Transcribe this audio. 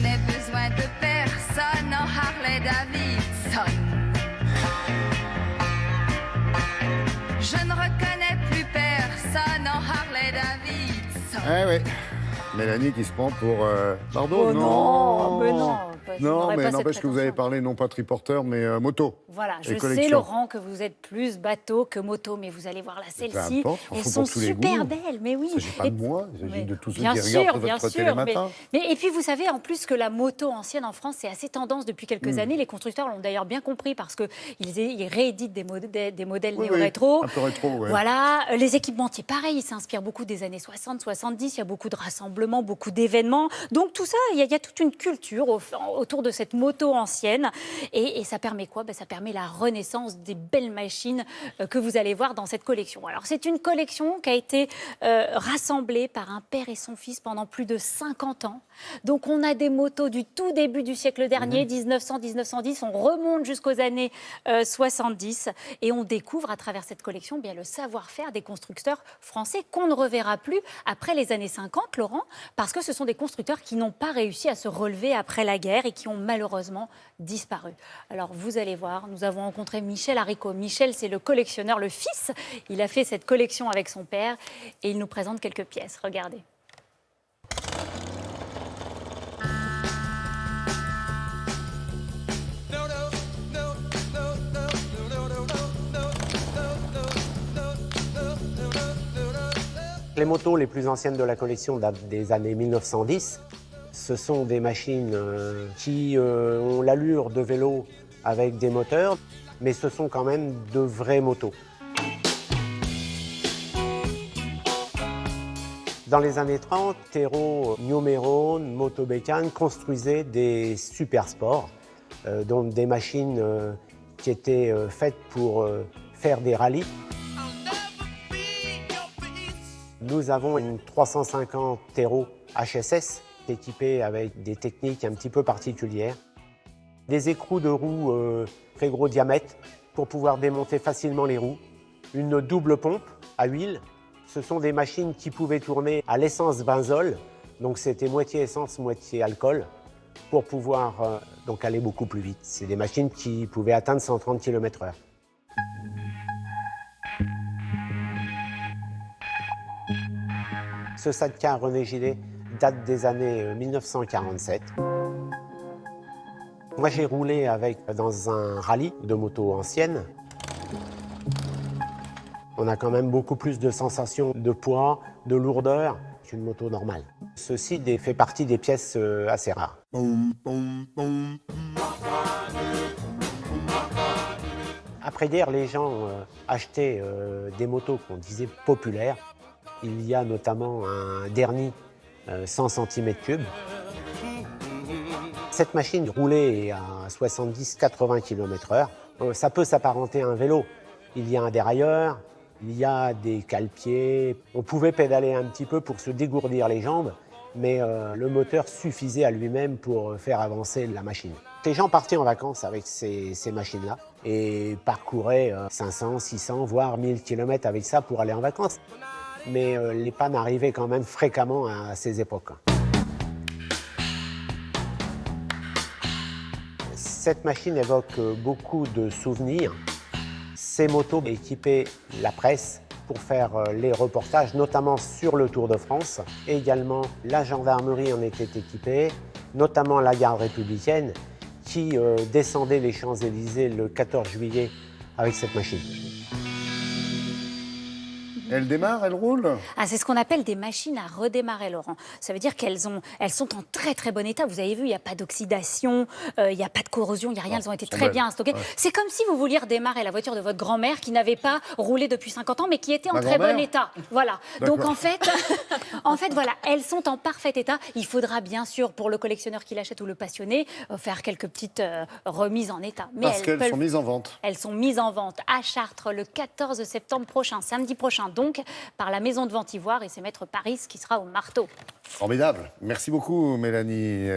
n'ai besoin de personne en Harley-Davidson. Je ne reconnais plus personne en Harley-Davidson. Ah oui. Mélanie qui se prend pour Bardot, Oh non, mais non. Non, mais pas n'empêche cette que vous avez prétention. parlé non pas triporteur, mais moto. Voilà, Et je sais, collection. Laurent, que vous êtes plus bateau que moto, mais vous allez voir là, celles-ci, importe, il elles faut sont pour tous les super goûts. belles, mais oui. Il ne s'agit pas Et- de moi, il mais- s'agit de tous ceux bien qui sûr, regardent bien votre sûr, télématin. Et puis vous savez en plus que la moto ancienne en France, c'est assez tendance depuis quelques années. Les constructeurs l'ont d'ailleurs bien compris parce qu'ils rééditent des modèles Oui, néo-rétro. un peu rétro, ouais. Voilà, les équipementiers, pareil, ils s'inspirent beaucoup des années 60, 70. Il y a beaucoup de rassemblements, beaucoup d'événements. Donc tout ça, il y a toute une culture autour de cette moto ancienne. Et ça permet quoi? Ça permet la renaissance des belles machines que vous allez voir dans cette collection. Alors c'est une collection qui a été rassemblée par un père et son fils pendant plus de 50 ans. Donc on a des motos du tout début du siècle dernier, 1900, 1910. On remonte jusqu'aux années 70 et on découvre à travers cette collection bien le savoir-faire des constructeurs français qu'on ne reverra plus après les années 50, Laurent, parce que ce sont des constructeurs qui n'ont pas réussi à se relever après la guerre et qui ont malheureusement disparu. Alors vous allez voir, nous avons rencontré Michel Haricot. Michel, c'est le collectionneur, le fils. Il a fait cette collection avec son père et il nous présente quelques pièces. Regardez. Les motos les plus anciennes de la collection datent des années 1910. Ce sont des machines qui ont l'allure de vélo avec des moteurs, mais ce sont quand même de vraies motos. Dans les années 30, Tero, New Meron, Motobécane construisaient des super sports, donc des machines qui étaient faites pour faire des rallyes. Nous avons une 350 Tero HSS équipée avec des techniques un petit peu particulières. Des écrous de roues très gros diamètre pour pouvoir démonter facilement les roues. Une double pompe à huile. Ce sont des machines qui pouvaient tourner à l'essence benzol, donc c'était moitié essence, moitié alcool, pour pouvoir donc aller beaucoup plus vite. C'est des machines qui pouvaient atteindre 130 km/h. Ce sidecar René Gillet date des années 1947. Moi, j'ai roulé dans un rallye de motos anciennes. On a quand même beaucoup plus de sensations de poids, de lourdeur qu'une moto normale. Ceci fait partie des pièces assez rares. Après-guerre, les gens achetaient des motos qu'on disait populaires. Il y a notamment un Derny 100 cm3. Cette machine roulait à 70-80 km/h. Ça peut s'apparenter à un vélo. Il y a un dérailleur, il y a des cale-pieds. On pouvait pédaler un petit peu pour se dégourdir les jambes, mais le moteur suffisait à lui-même pour faire avancer la machine. Les gens partaient en vacances avec ces machines-là et parcouraient 500, 600, voire 1000 km avec ça pour aller en vacances. Mais les pannes arrivaient quand même fréquemment à ces époques. Cette machine évoque beaucoup de souvenirs. Ces motos équipaient la presse pour faire les reportages, notamment sur le Tour de France. Et également, la gendarmerie en était équipée, notamment la garde républicaine, qui descendait les Champs-Élysées le 14 juillet avec cette machine. Elle démarre, elle roule? Ah, c'est ce qu'on appelle des machines à redémarrer, Laurent. Ça veut dire qu'elles sont en très très bon état. Vous avez vu, il n'y a pas d'oxydation, il n'y a pas de corrosion, il n'y a rien. Elles ont été très bien stockées. Ouais. C'est comme si vous vouliez redémarrer la voiture de votre grand-mère qui n'avait pas roulé depuis 50 ans, mais qui était en très bon état. Voilà. Donc en fait, voilà, elles sont en parfait état. Il faudra bien sûr, pour le collectionneur qui l'achète ou le passionné, faire quelques petites remises en état. Mais parce qu'elles sont mises en vente. Elles sont mises en vente à Chartres le 14 septembre prochain, samedi prochain. Donc, par la maison de vente Ivoire, et c'est Maître Paris qui sera au marteau. Formidable. Merci beaucoup, Mélanie.